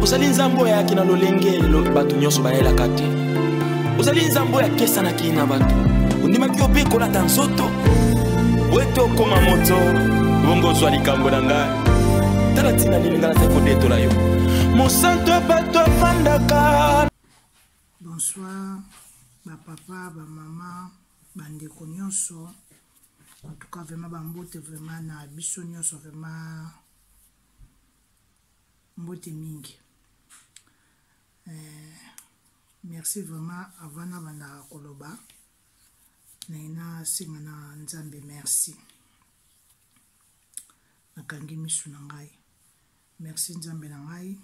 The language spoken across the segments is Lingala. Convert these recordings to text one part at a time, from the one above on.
ozali nzambo ya kina lolenge bato nyonso bayelaka te ozali nzambo ya kesa na kina bato ondimaki yo mpe kolata nzoto weto okoma moto bongo ozwa likambo na ngai tala ntina nini ngai nazali kodetola yo mosantu ya bato afandaka. Bonsoir bapapa bamama bandeko nyonso en tout cas vraiment bambote vraiment na biso nyonso vraiment mbote mingi. Merci vraiment avant na banda koloba na ina singa na nzambe merci nakangi misu na ngai merci nzambe na ngai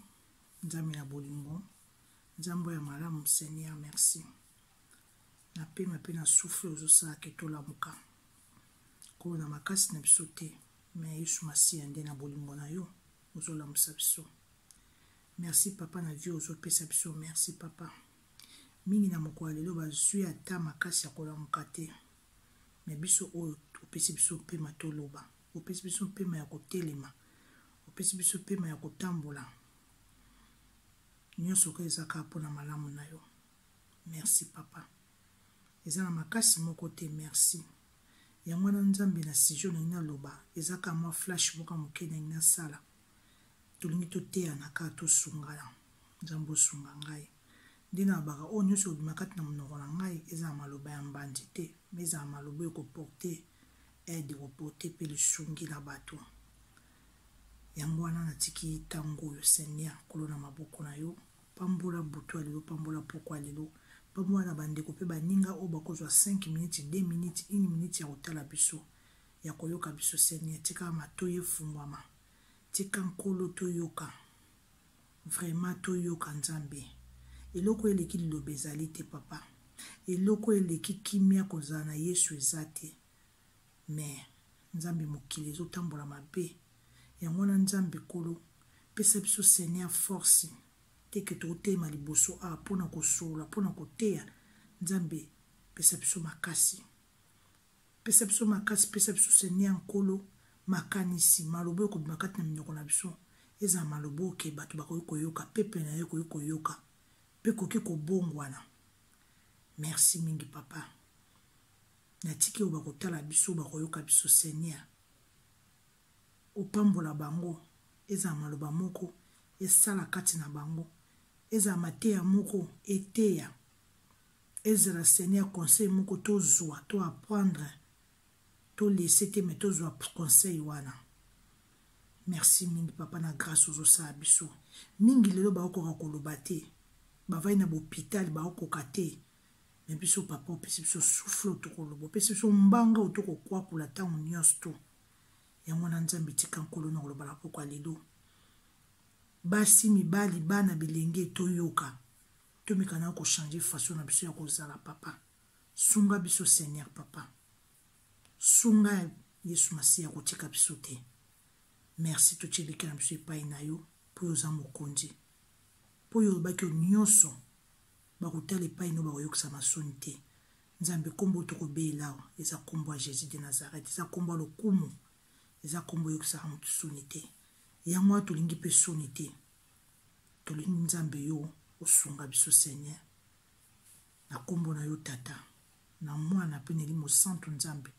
nzambe na bolingo nzambo ya malamu Seigneur merci na pema pe na souffle ozosala ke tolamuka ko na makasi na biso te mais Yesu masiya nde na bolingo na yo ozolamusa biso. Merci papa na vie ozopesa biso merci papa mingi na mokolo lelo bazwi ata makasi ya kolamuka te mais biso oyo opesi biso pema toloba opesi biso pema ya kotelema opesi biso pema ya kotambola nyonso ko ezaka mpona malamu na yo merci papa eza na makasi moko te merci yango na nzambe na sijo na ina loba ezaka mwa flash moka moke na ina sala tolingi toteya na kaka tosungala nzambe osunga ngai ndina baka oyo nyonso obimakati na monoko na ngai eza maloba ya mbandi te mais eza maloba ekoporte aide koporte mpe lisungi na bato yango wana natiki ntango oyo Seigneur kolona maboko na yo pambola butu alelo pambola poko alelo pambola na bandeko mpe baninga oyo bakozwa 5 minutes 2 minutes 1 minute ya kotala biso ya koyoka biso Seigneur tika matoyi efungwama tika nkolo toyoka vraiment toyoka nzambe eloko eleki liloba ezali te papa eloko eleki kimia kozala na Yesu eza te mais nzambe mokili ezotambola mabe yango na nzambe kolo pesa biso Seigneur force teke totema liboso a mpona kosola mpona koteya nzambe pesa biso makasi pesa biso Seigneur nkolo makanisi malobo ekobimakati na minoko na biso eza malobo oke bato bakoki koyoka pepe na yo koki koyoka mpe koki kobongwana merci mingi papa natiki oyo bakotala biso bakoyoka biso Seigneur opambola bango eza maloba moko esala kati na bango eza mateya moko eteya ezala Seigneur conseil moko tozwa to apprendre to laisser te mais tozwa conseil wana merci mingi papa na grâce ozosala biso mingi lelo baokoka koloba te bavai na bohôpital baokoka te mais biso papa opesi biso souffle tokoloba opesi biso mbanga otokokwakula ntango nyonso to yango na nzambe tika nkolo na koloba na poko lelo basi mibali bana bilenge toyoka tomekana kochange façon na biso ya kozala papa sunga biso Seigneur papa sunga Yesu masiya kotika biso te merci totiliki na biso epai na yo po oza mokonzi po yo olobaki nyonso bakotala epai no bakoyokisa masoni te nzambe kombo tokobeyela awa eza kombo ya Jésus de Nazareth eza kombo ya lokumu eza kombo oyokisaka motu soni te yango tolingi mpe soni te tolingi nzambe yo osunga biso Seigneur na kombo na yo tata na mwana mpe na elimo santu nzambe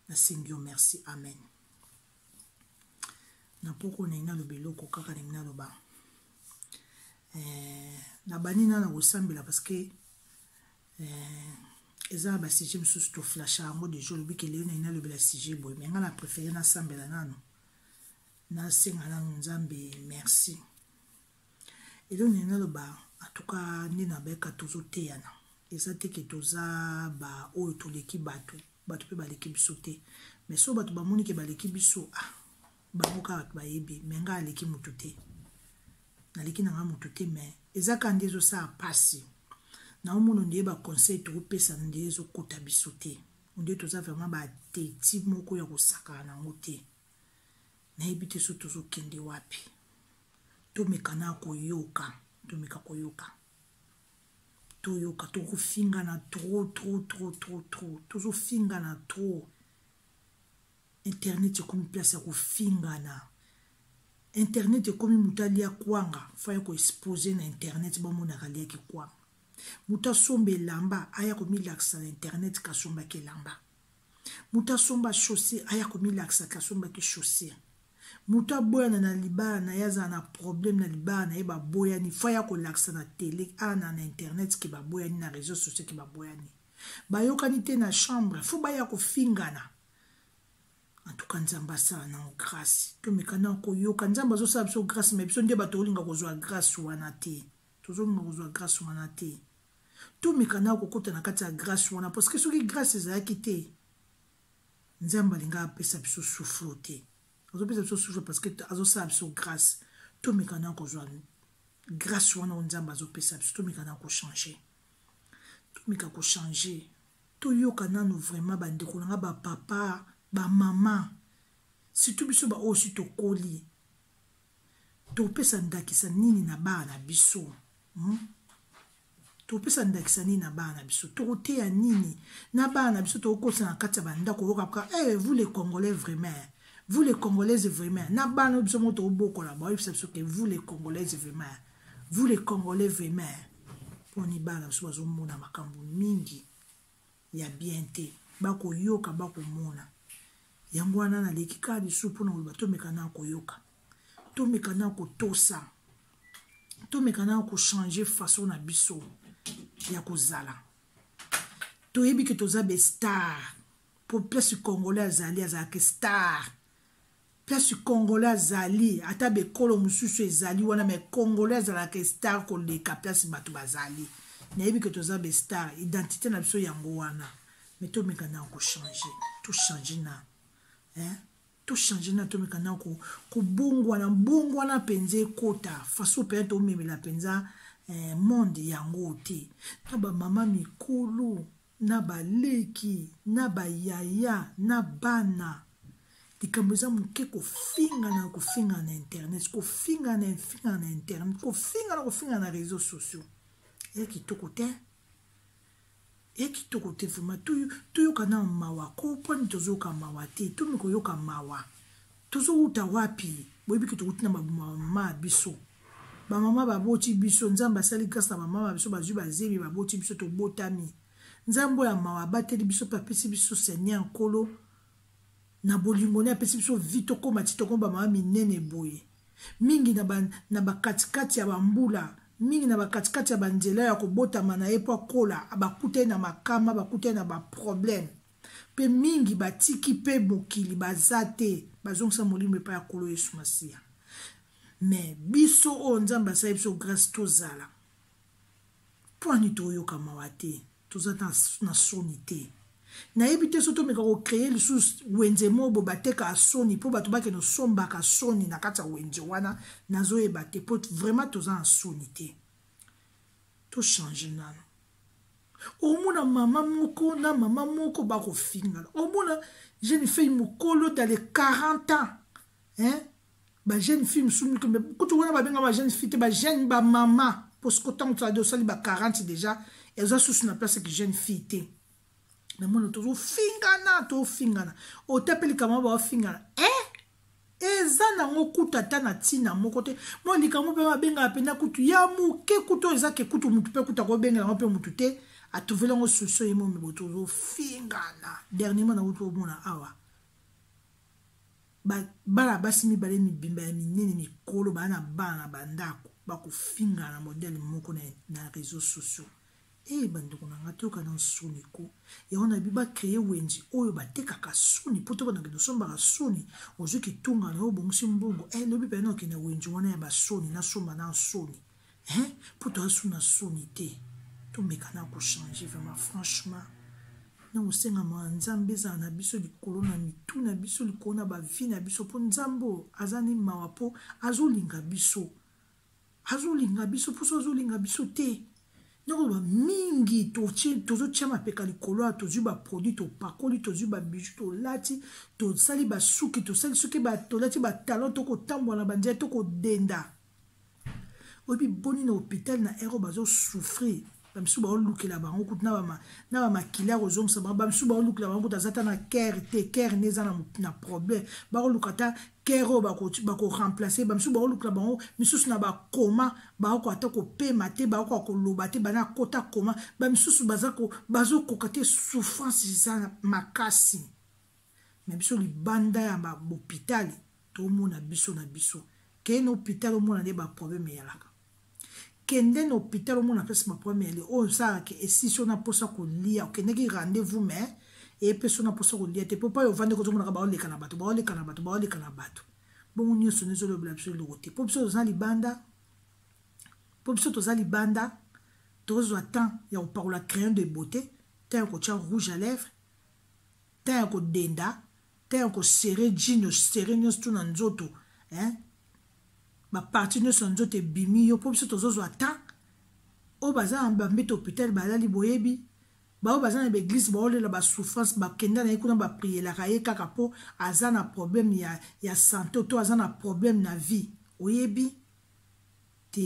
nasengi yo merci amen. Na poko na ina loba eloko kaka na ina loba na banina na kosambela parce que eza ba sujet mosusu to flasha yango deja olobi ke leo na ina lobela sujet boye mais nga na préféré nasambela nano nasenga nano nzambe merci eleo na ina loba atuka nde na beka tozoteyana eza te ke toza ba oyo toleki bato mpe baleki biso te mais so bato bamoni ke baleki biso bango kaka bato bayebi mais nga aleki motu te naleki na nga motu te mais eza ka nde ezosala pasi na omona ndeye baconseil tokopesa ndeye ezokota biso te ndeye toza vraiment bateti moko ya kosakana nango te nayebi te so tozokende wapi tomekana koyoka toyoka tokofingana trop tozofingana trop internet ekomi place ya kofingana internet ekomi mutu alia kwanga faya koexpose na internet bamonaka aliaki kwanga mutu asomba elamba aya komilakisa na internet kasombaki elamba mutu asomba chaussure aya komilakisa kasombaki chaussure mutu aboyana na libala na ye azala na problème na libala na ye baboyani faya kolakisa na tele ana na internet ke baboyani na réseau sociaux ke baboyani bayokani te na chambre fo baya kofingana. En tout cas, nzamba sa na grâce. To mekana ko yoka nzamba zo sa biso grâce mais biso nde bato linga ko zwa grâce wana te. Tozo linga ko zwa grâce wana te. To mekana ko kota na kati ya grâce wana parce que soki grâce ezalaki te. Nzamba linga apesa biso souffle te. Azo pesa biso souffle parce que azo sa biso grâce. To mekana ko zwa grâce wana nzamba azo pesa biso to mekana ko changer. To mekana ko changer. To yoka nanu vraiment bandeko nga ba papa ba mama surtout biso ba osi to koli to pesa ndakisa nini na bana biso to pesa ndakisa nini na bana biso to te ya nini na bana biso to kosa na kati banda ko roka vous les Congolais vraiment vous les Congolaises vraiment na bana biso moto boko la ba biso que vous les Congolaises vraiment vous les Congolais vraiment poni bana biso bazo mona makambo mingi ya bien te bako yoka bako mona yango wana na leki ka lisu mpona koloba tomekana koyoka tomekana kotosa tomekana kochange façon na biso ya kozala toyebi ke toza be star po place congolais azali azalaki star place congolais azali ata bekolo mosusu ezali wana me congolais azalaki star koleka place bato bazali nayebi ke toza be star identité na biso yango wana me tomekana kochange to change na to changer na to mekana ko bongwa na penze kota façon peut-être o memela penza monde yango te na ba mama mikulu na ba leki na ba yaya na bana dikamboza muke ko finga na internet ko finga na internet ko finga na réseaux sociaux et qui to côté eki toko te vraiment tu yoka na mawa ko poni tozo ka mawa te tu miko yoka mawa tozo uta wapi boyebi ke tokuti na mama biso ba mama baboti biso nzamba sali grâce na mama biso bazwi bazebi baboti biso to botami nzambo ya mawa bateli biso papesi biso Seigneur nkolo na bolingo ne apesi biso vito koma tito ba mama minene boye mingi na ba katikati ya bambula mingi na bakatikati ya banzela ya kobotama na ye po akola bakute na makama bakute na ba problème pe mingi batiki pe mokili bazate bazongisa molimo epa ya kolo Yesu Masiya mais biso o nzamba sa biso grâce tozala po ani toyoka mawa te toza na soni te nayebi te soto meka kocreye lisusu wenze mobo bateka asoni po bato bakeno sombaka soni na kati ya wenze wana nazoyeba te po vraiment toza na soni te to change nano omona mama moko na mama moko bakofingana omona jeune fille mokolo dans les 40 ans ba jeune fille msumi comme kutu wana babenga ba jeune fille te ba jeune ba mama parce que tant que ça ba 40 déjà elles ont sous na place que jeune fille te mais mon to fingana o tapeli kama ba fingana eza nango kuta tana tina moko te mo likamo pe mabenga pena kutu ya muke kutu eza ke kutu mutu pe kuta ko benga ngo pe mutu te atuvela ngo soso yemo me boto fingana dernièrement na uto mona awa bala basimi bale mi bimba ya minene mikolo bana bana bandako bako fingana modèle moko na réseaux sociaux bandeko na nga toyoka na soni ko ya wana biba créer wenji oyo batekaka soni po toka na kendo sombaka soni ozwi kitunga na obongisi mbongo lobi pe na okenda wenji wana ya basoni na somba na soni po to asu na soni te tomeka na kochanger vraiment franchement na osenga ma nzambe za na biso likolo na mitu na biso likolo na bavi na biso po nzambo azani mawa po azolinga biso po so azolinga biso te noko mingi tozo tia mapeka likolo tozwi ba produit to pakoli tozwi ba bijou to lati to sali ba suki to sali suki ba to lati ba talent to ko tambola ba nzete to ko denda obi boni na hôpital na ero bazo souffrir bamisusu baolukela bango kutu na bamakili akozongisa bango bamisusu baolukela bango kutu aza ta na kere te kere ne eza na problème bakoluka ta kere oyo bakoremplace bamisusu baolukela bango misusu na bakoma baokoka ata kopema te baokoka koloba te bana kota koma bamisusu bazokoka te souffrance eza makasi me biso libanda ya bahôpitali tomona biso na biso keye na hôpital omona nde baproblème eyalaka kende na hôpital omona mpesi baproblème eyali oyo osalaka esisi ona mposa kolia okendeki rendez-vous mais epesi ona mposa kolia te mpo pa yo ovandeki ozomonaka baoleka na bato bongo nyonso nde ezolobela biso eloko te mpo biso toza libanda tozwa temps ya kopakola crayon de beauté temps ya kotya rouge à lèvre temps ya kodenda temps ya kosere jino sere nyonso tu na nzoto baparti nyonso na nzoto ebimi yo mpo biso tozozwa temps oyo baza na bambete hôpital balali boyebi baoyo baza na baeglise baolela basouffrance bakenda na ye kuna baprielaka ye kaka mpo aza na problème ya santé to aza na problème na vie oyebi te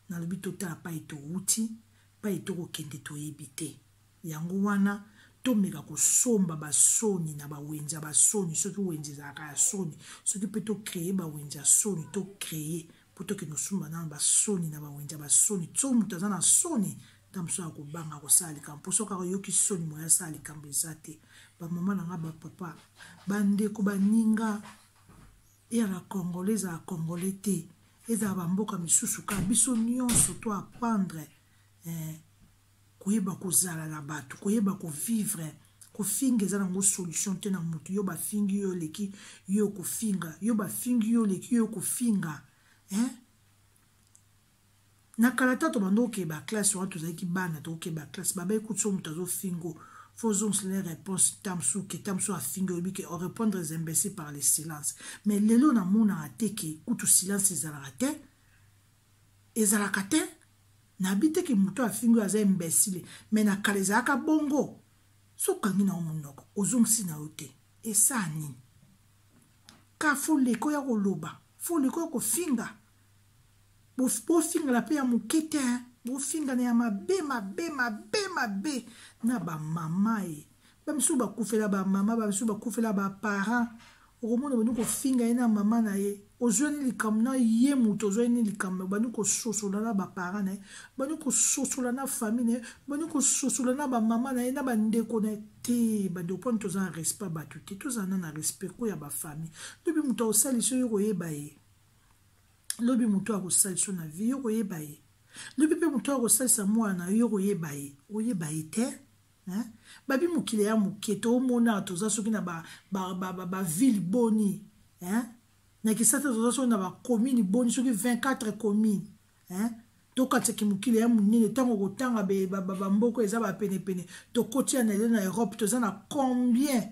nalobi totala pai touti pai tokokende toyebi te yango wana tomeka kosomba basoni na bawenzi ya basoni soki wenzi ezalaka ya soni soki mpe tocreye bawenzi ya soni tocreye mpo tokende osomba nano basoni na bawenzi ya basoni so moto aza na soni ta mosu akobanga kosala likambo mpo soki akoyoki soni moya asala likambo eza te bamama na nga bapapa bandeko baninga eyala congolais ezala congolais te ezala bamboka misusu kaka biso nyonso to apprendre koyeba kozala na bato koyeba kovivre kofinga eza nango solution te na motu yo bafingi yo leki yo kofinga yo bafingi yo leki yo kofinga na kala ta tobanda okeba classe wana tozalaki bana tokeba classe babai kutu so moto azofingo fo ozongisela réponse tamsu afingi oyebi ke orépondre les imbéciles par le silence mais lelo namonaka te ke kutu silence ezalaka te nabi te ke moto afingi oyo aza imbécile me na kala ezalaka bongo so okangi na yo monoko ozongisi na yo te esa nini ka fo leko ya koloba fo leko ya kofinga bofingala mpe ya moke te bofingana ya mabe na bamama bamisusu bakufela bamama bamisusu bakufela baparent okomona bandi kofinga ye na mama na ye ozwani likambo na ye moto ozwani likambo bandi kososola na baparent na ye bandi kososola na famille na ye bandi kososola na bamama na ye na bandeko na ye te bandeko mponi toza na respect bato te tozala na respect ko ya bafamille lobi moto akosalisa yo koyeba ye lobi moto akosalisa na vie yo koyeba ye lobi mpe moto akosalisa mwana yo koyeba ye oyeba ye te babi mokili ya moke toomona toza soki na baville boni na kisasa toza soki na bacommune boni soki 24 commune tokatisaki mokili ya monene ntango kotanga bamboka eza bapenepene tokotia na ele na Europe toza na combien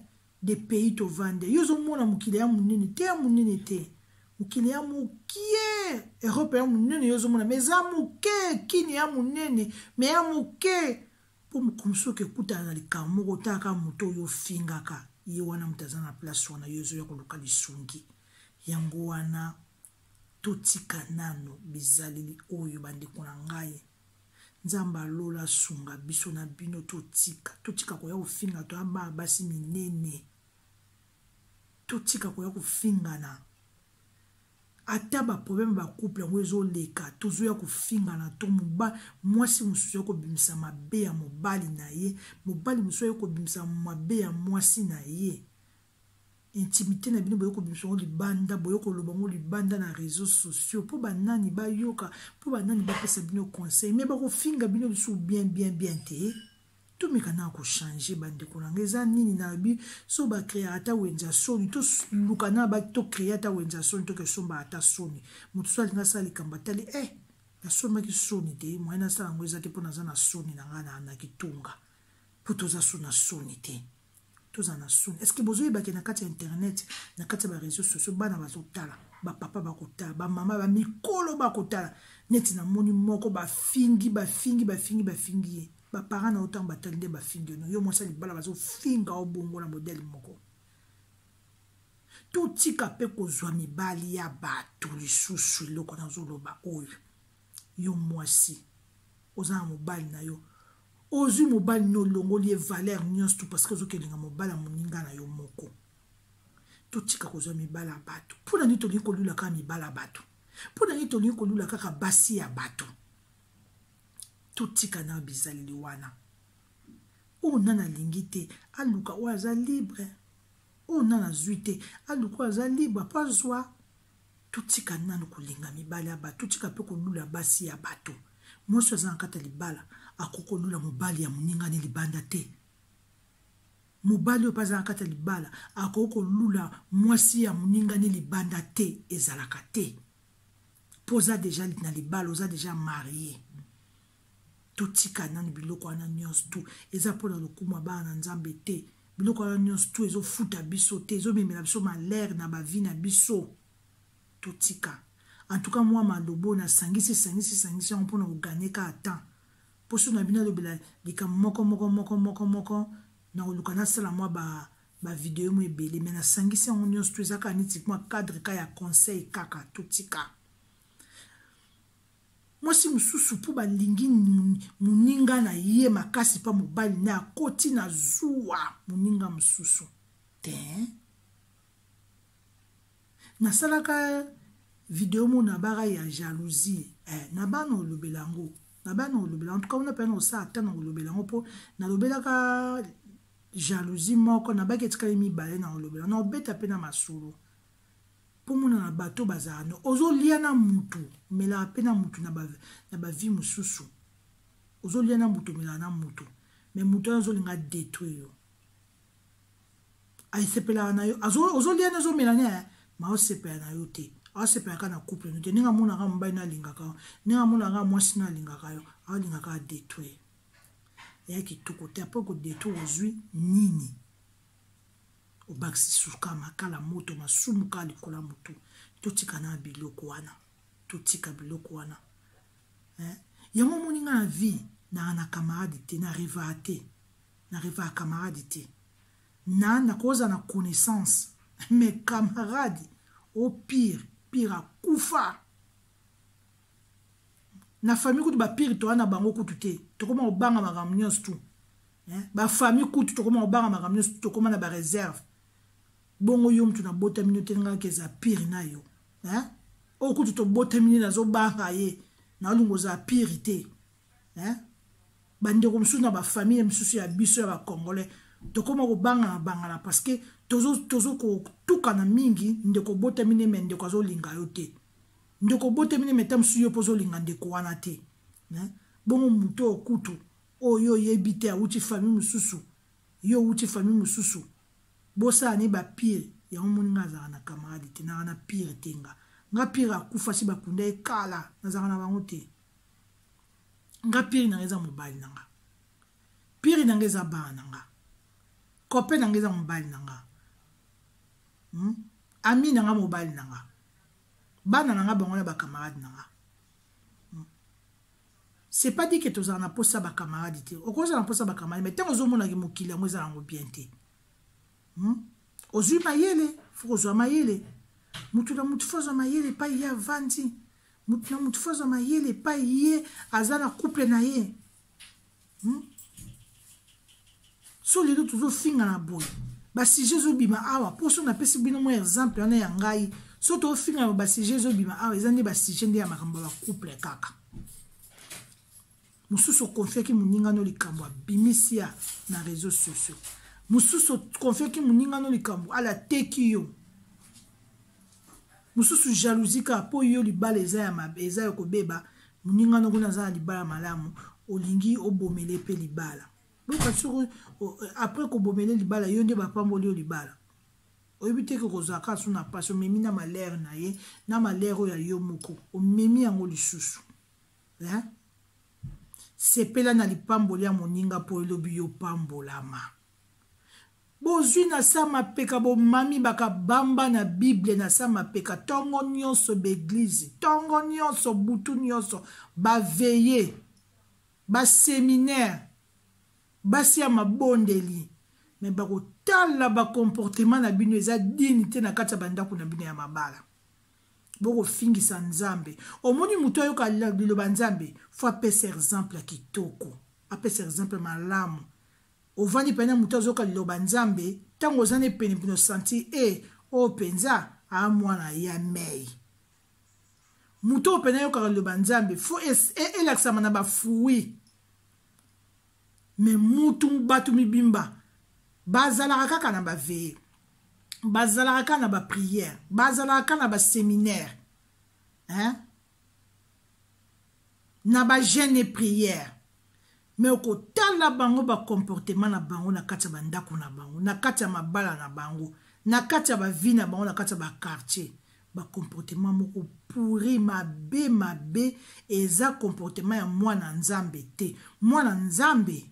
de pays tovande yo ozomona mokili ya monene te ya monene te mokili ya mokie Europe ya monene yo ozomona me eza moke kini ya monene me ya moke mpo mokomiso oke ekutana na likambo moko otaka moto oyo ofingaka ye wana moto aza na place wana yo ezoya koluka lisungi yango wana totika nano bizaleli oyo bandeko na ngai nzambe alola sunga biso na bino totika koya kofinga to aba basi minene totika koya kofingana ata baproblème bacouple yango ezoleka tozoya kofingana to mwasi mosusu ya kobimisa mabe ya mobali na ye mobali mosusu ya kobimisa mabe ya mwasi na ye intimité na bino boyo kobimisa ngo libanda boyo koloba ngo libanda na réseaux sociaux mpo banani bayoka mpo banani bapesa bino conseil me bakofinga bino biso bien te tomeka na kochange bandeko na ngai eza nini na bi so bacréa ata wenzi ya soni toluka na tocréa ata wenzi ya soni tokesomba ata soni moto so alinga asala likambo atali nasombaki soni te moye nasala yango eza te mpo naza na soni na ngai na kitunga mpo toza so na soni te toza na soni estce bozoyebake na kati ya internet na kati ya baréseau sociaux bana bazotala bapapa bakotala bamama bamikolo bakotala neti na moni moko bafingi ye baparent na otango batali nde bafingi no yo mwasi libala bazofinga obongo na modele moko totika mpe kozwa mibali ya bato lisusu eloko nazoloba oyo yo mwasi oza mobali na yo ozwi mobali no longoli valeur nyonso tout parce que ozokelinga mobali moninga na yo moko totika kozwa mibala ya bato mpona nini tolingi kolula kaka mibala ya bato mpona nini tolingi kolula kaka basi ya bato totika na bizaleli wana oyo nana alingi te aluka oyo aza libre oyo nana azwi te aluka oyo aza libre pa zwa totika nanu kolinga mibala ya bato totika mpe kolula basi ya bato mwasi aza na kati ya libala akokolula mobali ya moninga ne libanda te mobali oyo mpe aza na kati ya libala akokolula mwasi ya moninga ne libanda te ezalaka te mpo oza deja na libala oza deja marie totika nanu biloko wana nyonso tu eza mpona lokumu ya bana na nzambe te biloko wana nyonso tu ezofuta biso te ezomemela biso malere na bavi na biso totika en tout cas moi malobo na sangisi yango mpona koganyeka ata mposo na bino alobela likambo moko na koluka nasala mwa bavideo mo ebele me nasangisi yango nyonso tu ezaka neti mwa cadre ka ya conseil kaka totika mwasi mosusu mpo balingi moninga na ye makasi mpa mobali na akoti na zuwa moninga mosusu te nasalaka video mo na bara ya jalousie na bana olobela yango en tout cas on a pena osa ata na olobela yango mpo nalobelaka jalousie moko nabaki etikali mibale na olobela na obeta mpe na masolo mpo mona na bato bazala no ozolia na mutu omelaka mpe na mutu na bavi mosusu ozolia na mutu omelaka na mutu me mutu oyo azolinga détruire yo aesepelaka na yo ozolia na ozomela ne ma osepela na yo te aosepelaka na couple no te ndenge amonaka mobali no alingaka yo ndenge amonaka mwasi no alingaka yo aolingaka adétruire eya kitoko te apres kodétruire ozwi nini obakisi suka makala moto masumuka likola motu totika na biloko wana totika biloko wana yango moninga na vie na camarade te na riva te na riva ya camarade te na koza na connaissance mais camarade au pire akufa na famille kutu bapire towana bango kutu te tokoma obanga makambo nyonso tu bafamille kutu tokoma obanga makambo nyonso tu tokoma na bareserve bongo yo mutu na botamini te ngaka eza pire na yo oyo kutu tobotamini nazobanga ye na olungo za pire te bandeko mosusu na bafamille mosusu ya biso ya bakongolais tokoma kobangana parce que tozo kotukana mingi ndeko botamini me ndeko azolinga yo te ndeko botamini meta mosusu yo mpo ozolinga ndeko wana te bongo moto okutu oyo oyebi te awuti famille mosusu yo owuti famille mosusu bosala ni bapire yango moninga azalaka na camarade te naka na pire te nga pire akufa si bakunda ekala nazalaka na bango te nga pire nanga eza mobali nanga pire nanga eza bana nanga kope nanga eza mobali nanga ami nanga mobali nanga bana nanga bango na bakamarade nanga c'est pas dit que tozala na posa bakamarade te okozala na posa bakamarade mais ntango ozomonaki mokili yango ezala yango bien te ozwi mayele fo kozwa mayele mutu na mutu fo ozwa mayele epai ye avandi mutu na mutu fo ozwa mayele epai ye aza na couple na ye so lelo tozofinga na boye basije ezobima awa mposo napesi bino mwa exemple wana ya ngai so tozofinga na basije ezobima awa eza nde basije nde ya makambo ya bacouple kaka mosusu okonfiaki moninga no likambo abimisi ya na réseaux sociaux mosusu okonfiaki moninga no likambo ala teki yo mosusu jalousie kaka mpo yo libala eza ya kobeba moninga no kuna aza na libala malamu olingi obomele mpe libala après kobomele libala yo nde bapamboli yo libala oyebi te ke kozala kaka so na pasi omemi na malere na ye na malere oyo ya yo moko omemi yango lisusu sepela na lipamboli ya moninga mpo elobi yo pambolama bozwi na sa mapeka bomami bakabamba na bible na sa mapeka ntongo nyonso baeglize ntongo nyonso butu nyonso baveye baséminaire basi ya mabondeli me bakotala bakomportema na bino eza dini te na kati ya bandako na bino ya mabala boko fingisa nzambe omoni mutu ayoka liloba nzambe fo apesa exemple ya kitoko apesa exemple malamu ovandi pene mutu azoyoka liloba nzambe ntango oza ne penepene osanti oyo mpenza amwana ya mei mutu oyo pene ayokaka liloba nzambe fo elakisama na bafui me mutu bato mibimba bazalaka kaka na baveye bazalaka kaka na bapriere bazalaka kaka na baséminaire na bagene priere me okotala bango bacomportement na bango na kati ya bandako na bango na kati ya mabala na bango na kati ya bavi na bango na kati ya bakartier bacomportement moko pourri mabe eza comportement ya mwana nzambe te mwana nzambe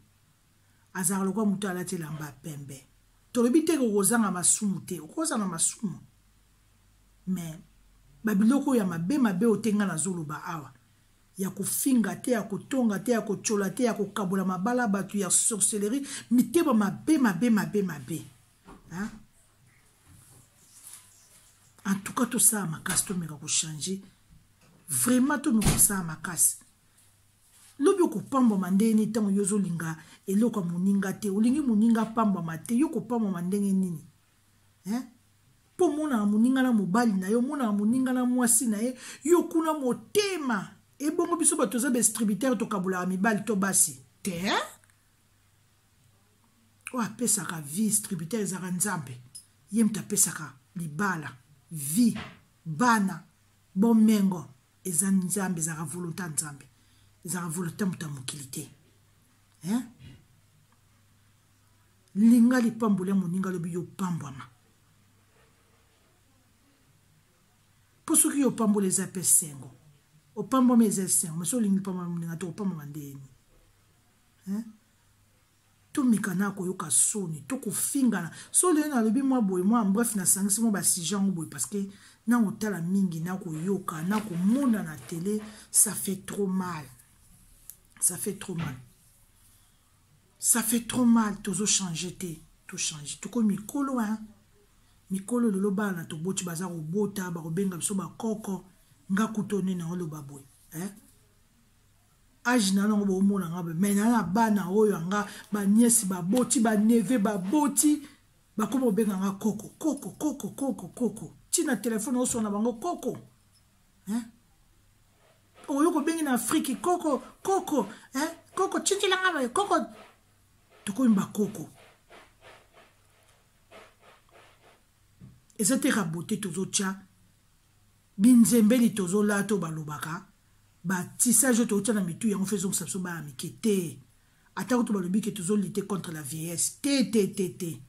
azalaka lokwa mutu alati elamba pembe tolobi te kokozanga masumu te okozanga masumu me babiloko ya mabe otenga nazoloba awa ya kofinga te ya kotonga te ya kochola te ya kokabola mabala bato ya sorcellerie miteba mabe en tout cas tosala makasi tomeka kochange vraiment tomeka kosala makasi lobi okopambwama ndenge ntango yo ozolinga eloko ya moninga te olingi moninga pambwama te yo kopambwama ndenge nini mpo omonaka moninga na mobali na ye omonaka moninga na mwasi na ye yo kuna motema ebongo biso bato toza badistributere tokabolaka mibali to basi te oyo apesaka vie distributere ezaka nzambe ye moto apesaka libala vie bana bomengo eza nzambe ezaka volonté ya nzambe ezaka volonté moto ya mokili te linga lipambola moninga lobi yo pambwama mpo soki yo pambola eza mpe sengo opambwama eza esengo mais so olingi lipambola moninga te opambwama ndeni tomeka na koyoka soni tokofingana so lelo nalobi mwa boye mwa bref nasangisi mwa basijango boye parce que nango tala mingi nakoyoka nakomona na télé ça fait trop mal ça fait trop mal ça fait trop mal tozochanger te tochange toko mikolo mikolo lelo bana toboti baza kobota bakobenga biso bakoko nga kutone na oloba boye age na nango bomona nga me na bana oyo nga baniesi baboti baneve baboti bakoma obenga nga koko tina telefone oso na bango koko oyo kobengi na Afrique koko chinchilanga ba koko tokoyimba koko eza te rabote tozotia binzembeli tozolato balobaka batissage tozotia na mitu yango faisons biso baya mike te atako to balobi ke tozolite contre la vieillesse te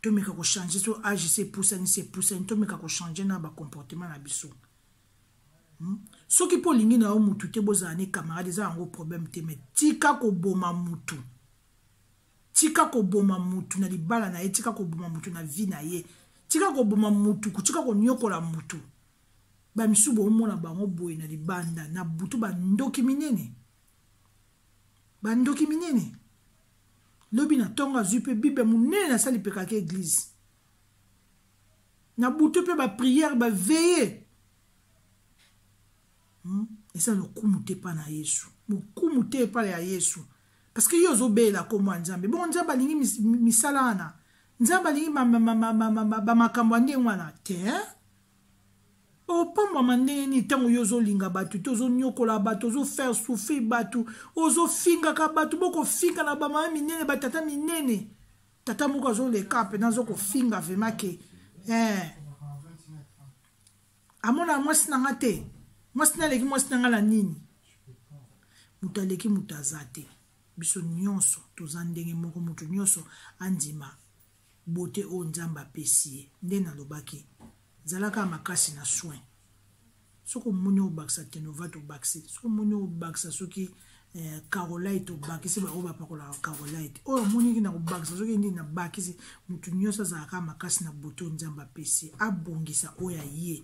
tomeka kochange so age se poussani tomeka kochange na bacomportement na biso soki mpo olingi na yo mutu te bozala ne camarade eza yango problème te me tika koboma mutu na libala na ye tika koboma mutu na vie na ye tika koboma mutu tika konyokola mutu bamisu bomona bango boye na libanda na butu bandoki minene lobi na ntongo azwi mpe bible monene nasali pekaka église na butu mpe bapriere baveye eza lokumu te epa na yesu mokumu te epa ya yesu parce que yo ozobela komwa nzambe bongo nzambe alingi misala wana nzambe alingi bamakambo ya ndenge wana te opambwama ndenge nini ntango yo ozolinga bato te ozonyokola bato ozofaire souffrir bato ozofingaka bato bokofinga na bamama minene batata minene tata moko azoleka mpena azokofinga vraimen ke amona mwasi nanga te mwasi naleki mwasi nanga na nini moto aleki moto aza te biso nyonso toza ndenge moko moto nyonso andima bote oyo nzambe apesi ye nde nalobaki zalaka makasi na soin soki omoni obakisa tenova tobakisi soki omoni obakisa soki carolite tobakisi baoyo bapakolaka carolite oyo omoniki na kobakisa soki ndini na bakisi motu nyonso azalaka makasi na boto nzambe apesi abongisa oyo aye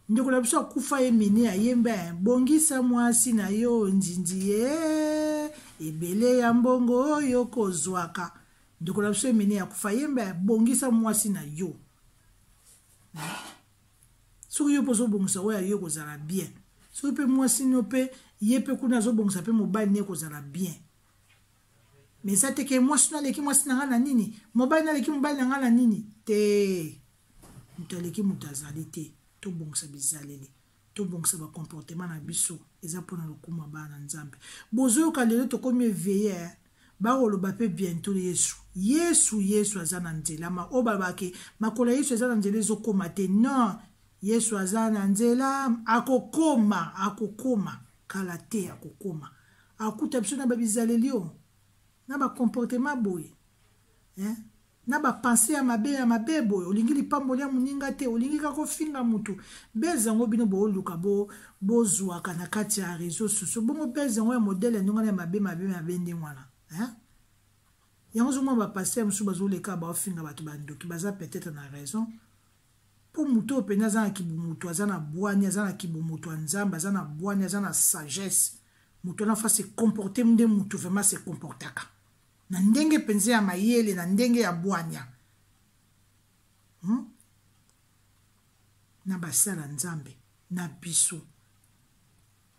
ndeko na biso akufa ye mene ayemba bongisa mwasi na yo njinji ye ebele ya mbongo oyo kozwaka ndeko na biso mene akufa yemba bongisa mwasi na yo soki yo pozo bongisa oya yo kozala bien soki pe mwasi no pe ye pe kuna zo bongisa pe mobali ne kozala bien mais ça te ke mwasi na leki mwasi na ngana nini mobali na leki mobali na ngana nini te muto leki muto azali te to bongisa bizaleli to bongisa ba comportement na biso eza pona lokuma bana nzambe bozo ka lelo to komi éveillé ba oloba pe bientôt Yesu azana nzela ma obabake makola Yesu azana nzela ezokoma te non Yesu azana nzela akokoma kala te akokoma akuta biso na babizaleli o na ba comportement boye na ba pensée ya mabe boye olingi lipamboli ya muninga te olingi kako finga mutu bezango bino bo luka bozwa kana kati ya réseaux sociaux bongo bezango ya modèle ndonga ya mabe ndi mwana yango zo mwa ba passer musu bazoleka ba ofinga bato bandoki baza peut-être na raison pour muto pena za kibumuntu azana bwani azana kibumuntu nzamba azana bwani azana sagesse muto na fa se comporter mde mutu vraiment se comportaka na ndenge penze ya mayele na ndenge ya bwanya na basala nzambe na biso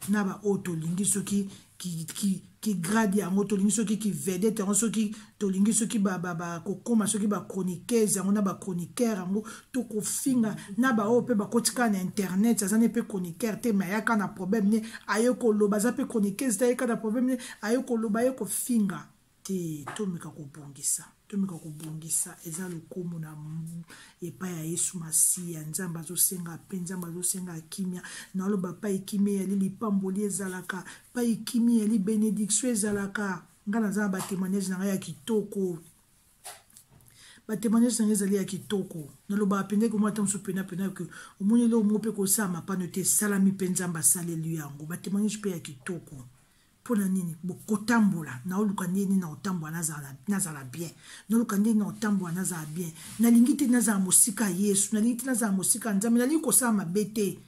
na ba otolingi soki ki grade yango tolingi soki ki vedette yango soki tolingi soki ba kokoma soki ba chroniqueuse yango na ba chroniqueur yango to kofinga na ba ope ba kotika na internet azane pe chroniqueur te mayaka na problème ne ayoko loba za pe chroniqueuse te ayaka na problème ne ayoko loba ayoko finga te tomika kobongisa eza lokomo na epai ya Yesu Masiya nzamba zosenga pe nzamba zosenga kimia na loba pa ikimia li lipamboli ezalaka pa ikimia li bénédiction ezalaka ngana za ba témoignage na ya kitoko ba témoignage na ezali ya kitoko na loba pende ko mwata msupena pena que omoni lo mope ko sama pa note salami pe nzamba salelu yango ba témoignage pe ya kitoko pona nini bokotambola na oluka nini na otambola nazala bien na oluka nini na otambola nazala bien na lingite nazala mosika Yesu na lingite nazala mosika nzambe na liko sa mabete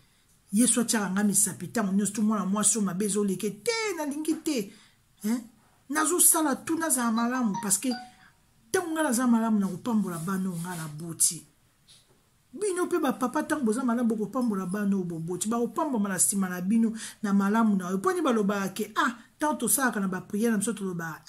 Yesu atchanga misapita monyosto mwana mwaso mabezo leke te na lingite nazo sala tu nazala malamu parce que tango nazala malamu na kopambola bano ngala boti bino pe ba papa tango boza malamu kopambola bano boboti ba kopambola na sima na bino na malamu na poni baloba ke tanto saka na ba prière na biso toloba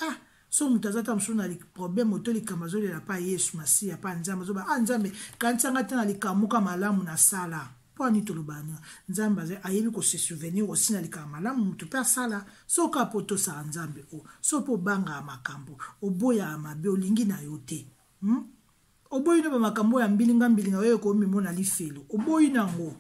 so mutazata mso na problème otoli kamazoli la pa Yesu Masiya pa nzambe zoba nzambe kantsanga tana likamuka malamu na sala poni toloba nzambe ayebi ko se souvenir aussi na likama malamu mutu pa sala so ka poto sa nzambe so po banga makambo oboya mabe olingi na yote oboyi no ba makambo ya mbilinga oyo ko mimona lifelo oboyi nango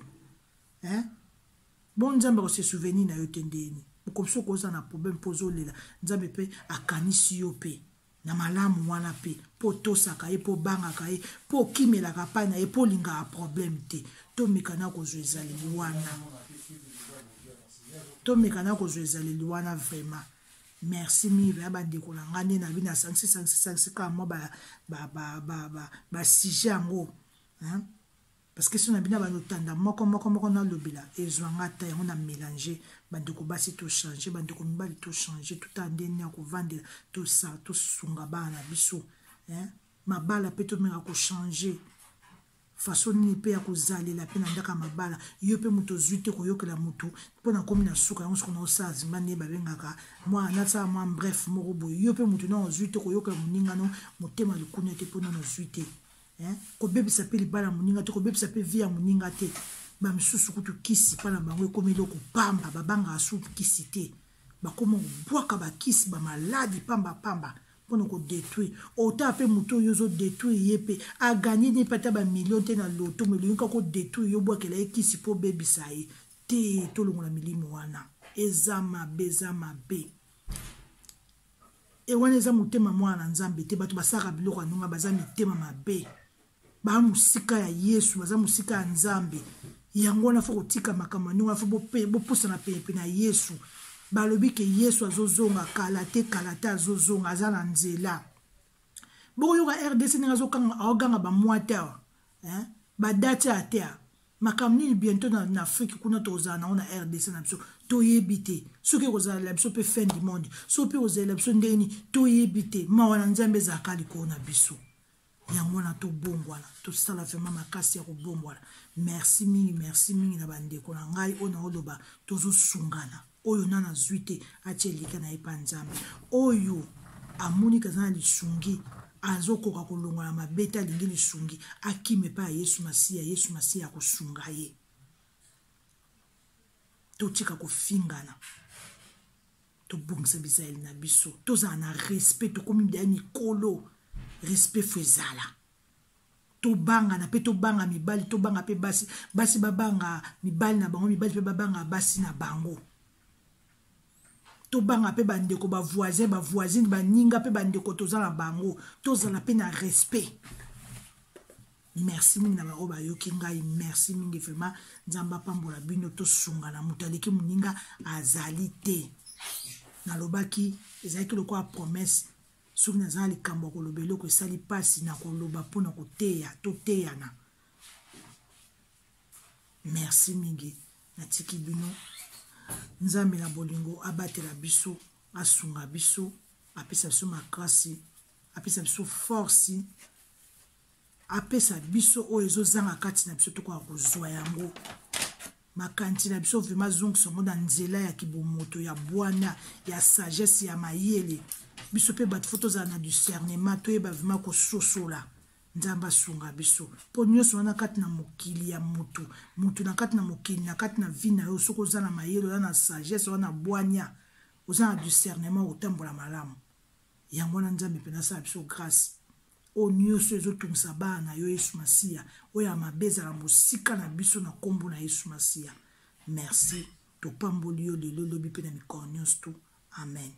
bon nzambe ko se souvenir na yote ndeni komso koza na problème pozo lela nzambe pe akanisi yo pe na malamu wana pe po tosaka ye po banga ka ye po kimela ka pa na ye po linga problème te to mikana ko zwezali wana vraiment merci mille ya bandeko na ngane na bina 5 ka mo ba sujet yango parce que si on a bien banotanda moko na lobila ezwanga ta yango na mélanger bandeko basi to changer bandeko mibali to changer tout andeni ya kovandela to sa to sunga bana biso mabala pe to menga ko changer façon ni pe ya kozalela pe na ndaka mabala yo pe muto zuite ko yokela muto pona komi na suka yango siko na osazi mane babengaka moi na sa moi bref moko boy yo pe muto na zuite ko yokela muninga no motema likune te pona na zuite ko bebisa pe libala muninga te ko bebisa pe via muninga te ba misusu kutu kisi pana bango ekomelo ko pamba babanga asu kisi te bakoma bwaka ba kisi ba maladi pamba pona ko détruire ota pe muto yozo détruire yepe a gagner ni pata ba million te na loto mais linka ko détruire yo bwakela kisi po bebisa ye te to longola milimo wana ezama be e wana eza mutema mwana nzambe te bato basaka biloko anunga baza mitema mabe ba musika ya Yesu baza musika ya nzambe yango na foko tika makamano na foko bopusa na pepe na Yesu balobi ke Yesu azozonga kalate azozonga azana nzela boko yoka RDC ngazo kanga aoganga ba mwata ba data atea makamni bientôt na Afrique kuna tozana na RDC na biso toyebite soki kozala la biso pe fin du monde so pe ozala biso ndeni toyebite mawana nzambe zakali ko na biso yango na tobongwana tosala vraiment makasi ya kobongwana. Merci mingi na bandeko na ngai oyo na oloba tozosungana oyo nana zwi te atie lika na ye pa Nzambe oyo amoni kazana lisungi azokoka kolongola mabete alingi lisungi akime pa Yesu Masiya kosunga ye. Totika kofingana tobongisa bisaeli na biso tozala na respect tokomi bia mikolo respect fezala tobanga na pe tobanga mibali tobanga pe basi babanga mibali na bango mibali pe babanga basi na bango tobanga pe bandeko ba voisine baninga pe bandeko tozala bango tozala pe na respect. Merci mingi na ba oba yoki ngai merci mingi vraiment Nzamba pambola bino tosunga na mutaleki muninga azali te nalobaki ezalaki lokola promesse soki nazala likambo kolobela ko esali pasi na koloba mpona koteya toteyana. Merci mingi natiki bino Nzambe na bolingo abatela biso asunga biso apesa biso makasi apesa biso force apesa biso oyo ezozanga kati na biso tokoka kozwa yango makanti na biso vraiment zongisa na nzela ya kibomoto ya bwana ya sagesse ya mayele biso pe bat photos na discernement toyeba vraiment kososola Nzamba asunga biso po nyonso wana kati na mokili ya mutu na kati na mokili na kati na vie na yo soko za na mayele wana na sagesse wana bwanya oza na discernement otambola malamu yango na Nzambe pe na sa biso grâce o nyonso ezotungisa bana yo Yesu Masiya oyo amabeza na mosika na biso na kombo na Yesu Masiya. Merci topamboli yo lelo lobi pe na mikolo nyonso tu amen.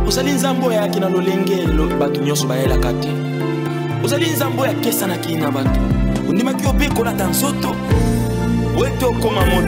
Ozali nzambo ya kina lolenge bato nyonso bayelaka te ozali nzambo ya kesa na kina bato ondimaki opekola ta nzoto weto koma moto